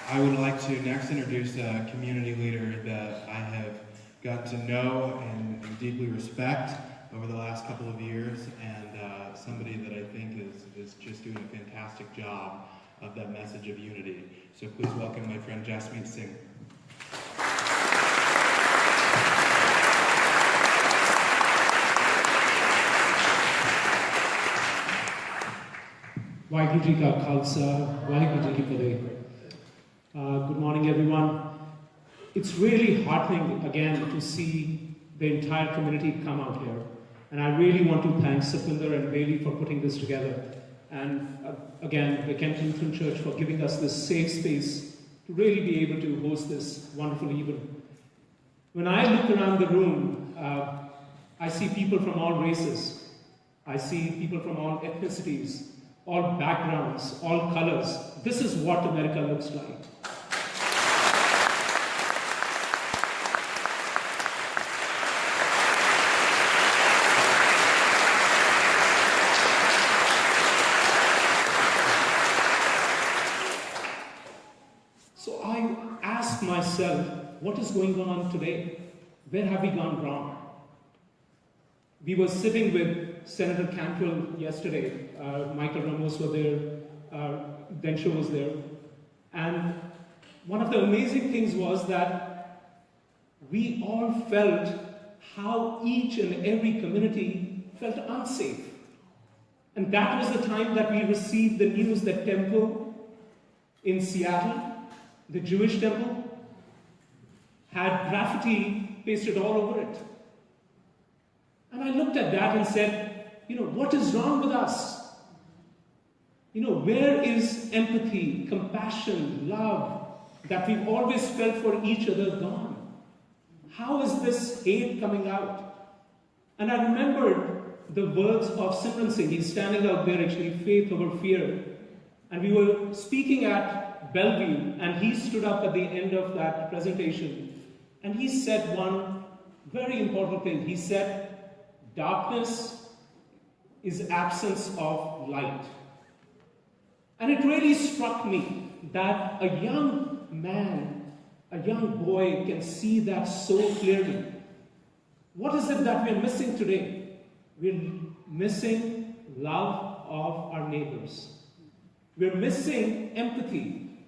I would like to next introduce a community leader that I have got to know and deeply respect over the last couple of years, and somebody that I think is just doing a fantastic job of that message of unity. So please welcome my friend Jasmeet Singh. Waheguru Ji Ka Khalsa, Waheguru Ji Ki Fateh. Good morning, everyone. It's really heartening again to see the entire community come out here. And I really want to thank Sapinder and Bailey for putting this together. And again, the Kent Lutheran Church for giving us this safe space to really be able to host this wonderful event. When I look around the room, I see people from all races. I see people from all ethnicities, all backgrounds, all colors. This is what America looks like. So I ask myself, what is going on today? Where have we gone wrong? We were sitting with Senator Cantwell yesterday. Michael Ramos was there, Densho was there. And one of the amazing things was that we all felt how each and every community felt unsafe. And that was the time that we received the news that temple in Seattle, the Jewish temple, had graffiti pasted all over it. And I looked at that and said, what is wrong with us? Where is empathy, compassion, love that we've always felt for each other gone? How is this hate coming out? And I remembered the words of Simran Singh. He's standing out there actually, faith over fear. And we were speaking at Bellevue, and he stood up at the end of that presentation, and he said one very important thing. He said, darkness is absence of light. And it really struck me that a young man, a young boy can see that so clearly. What is it that we're missing today? We're missing love of our neighbors. We're missing empathy.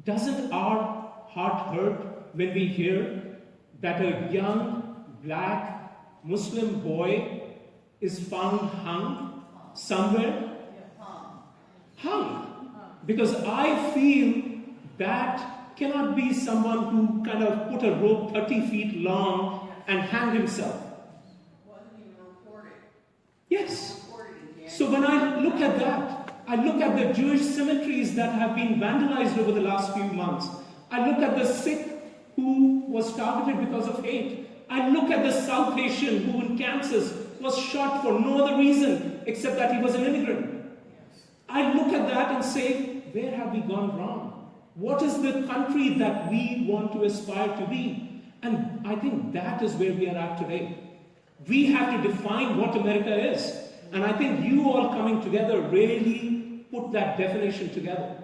Doesn't our heart hurt when we hear that a young black Muslim boy is found hung somewhere? Hung. Because I feel that cannot be someone who kind of put a rope 30 feet long and hanged himself. Wasn't even reported. Yes. So when I look at that, I look at the Jewish cemeteries that have been vandalized over the last few months. I look at the Sikh who was targeted because of hate. I look at the South Asian who in Kansas was shot for no other reason except that he was an immigrant. I look at that and say, where have we gone wrong? What is the country that we want to aspire to be? And I think that is where we are at today. We have to define what America is. And I think you all coming together really put that definition together.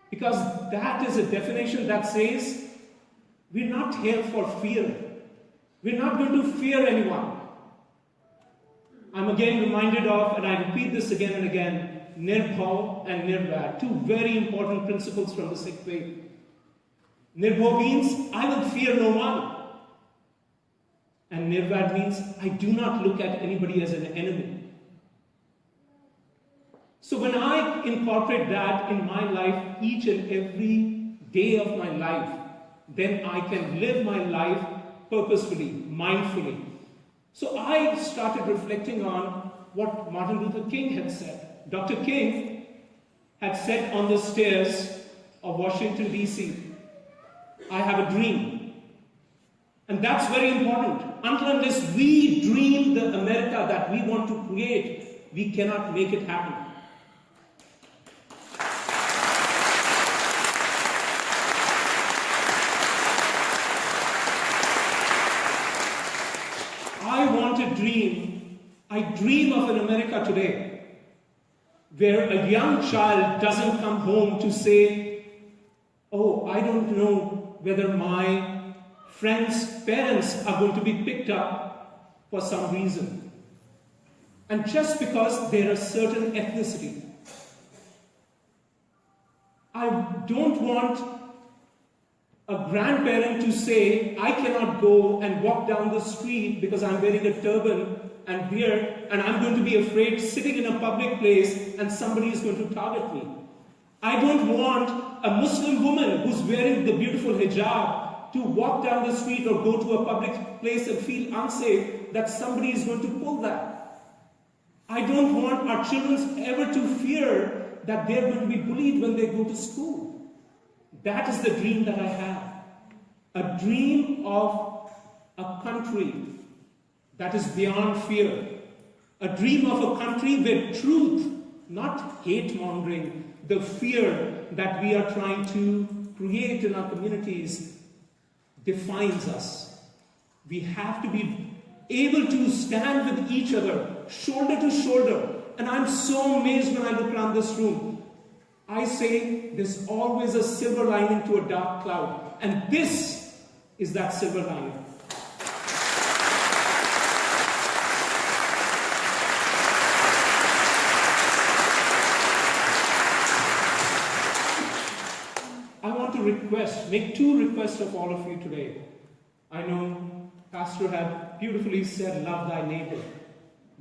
Because that is a definition that says, we're not here for fear. We're not going to fear anyone. I'm again reminded of, and I repeat this again and again, Nirbhav and Nirvad, two very important principles from the Sikh faith. Nirbhav means, I will fear no one. And Nirvad means, I do not look at anybody as an enemy. So when I incorporate that in my life, each and every day of my life, then I can live my life purposefully, mindfully. So I started reflecting on what Martin Luther King had said. Dr. King had said on the stairs of Washington, D.C., I have a dream. And that's very important. Until unless we dream the America that we want to create, we cannot make it happen. I want a dream. I dream of an America today where a young child doesn't come home to say, Oh, I don't know whether my friend's parents are going to be picked up for some reason. And just because they're a certain ethnicity. I don't want a grandparent to say, I cannot go and walk down the street because I'm wearing a turban and beard, and I'm going to be afraid sitting in a public place and somebody is going to target me. I don't want a Muslim woman who's wearing the beautiful hijab to walk down the street or go to a public place and feel unsafe that somebody is going to pull that. I don't want our children ever to fear that they're going to be bullied when they go to school. That is the dream that I have. A dream of a country that is beyond fear. A dream of a country where truth, not hate-mongering, the fear that we are trying to create in our communities defines us. We have to be able to stand with each other, shoulder to shoulder. And I'm so amazed when I look around this room. I say there's always a silver lining to a dark cloud. And this is that silver lining. I want to make two requests of all of you today. I know Pastor had beautifully said, love thy neighbor.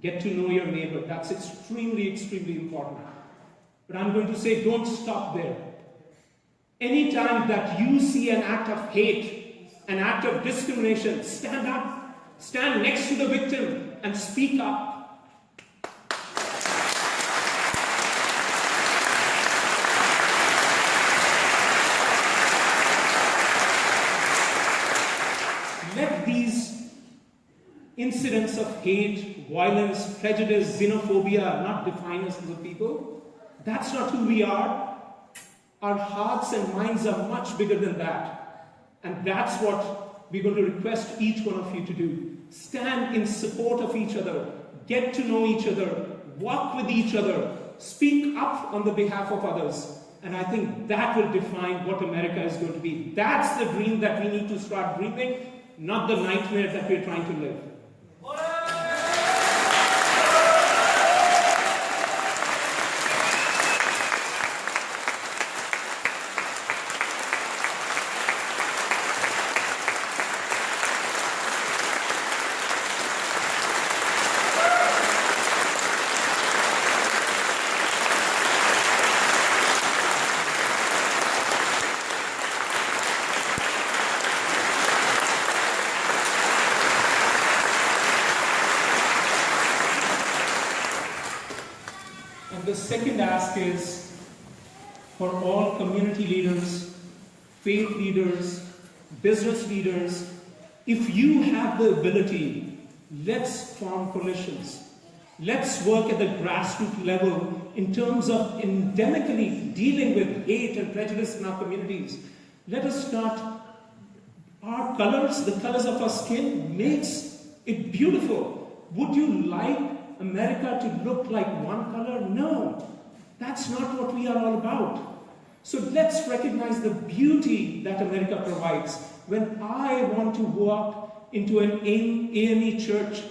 Get to know your neighbor. That's extremely, extremely important. But I'm going to say, don't stop there. Anytime that you see an act of hate, an act of discrimination, stand up. Stand next to the victim and speak up. Let these incidents of hate, violence, prejudice, xenophobia not define us as a people. That's not who we are. Our hearts and minds are much bigger than that. And that's what we're going to request each one of you to do. Stand in support of each other. Get to know each other. Walk with each other. Speak up on the behalf of others. And I think that will define what America is going to be. That's the dream that we need to start dreaming, not the nightmare that we're trying to live. The second ask is for all community leaders, faith leaders, business leaders. If you have the ability, let's form coalitions. Let's work at the grassroots level in terms of endemically dealing with hate and prejudice in our communities. Let us start. Our colors, the colors of our skin, makes it beautiful. Would you like America to look like one color? No, that's not what we are all about. So let's recognize the beauty that America provides. When I want to walk into an AME church,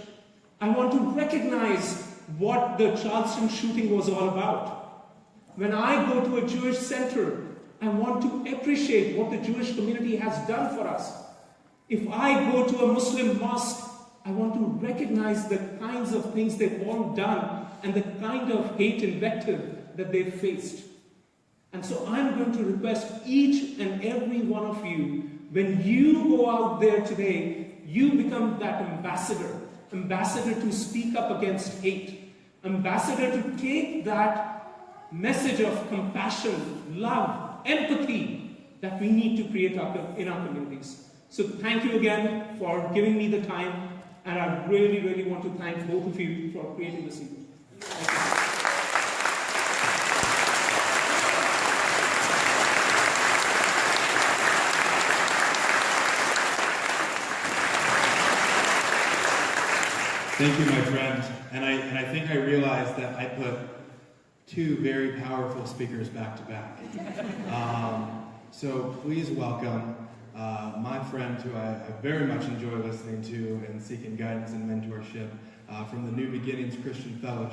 I want to recognize what the Charleston shooting was all about. When I go to a Jewish center, I want to appreciate what the Jewish community has done for us. If I go to a Muslim mosque, I want to recognize the kinds of things they've all done and the kind of hate invective that they've faced. And so I'm going to request each and every one of you, when you go out there today, you become that ambassador to speak up against hate, ambassador to take that message of compassion, love, empathy that we need to create in our communities. So thank you again for giving me the time. And I really, really want to thank both of you for creating this evening. Thank you, my friend. And I think I realized that I put two very powerful speakers back to back. So please welcome my friend who I very much enjoy listening to and seeking guidance and mentorship from the New Beginnings Christian Fellowship.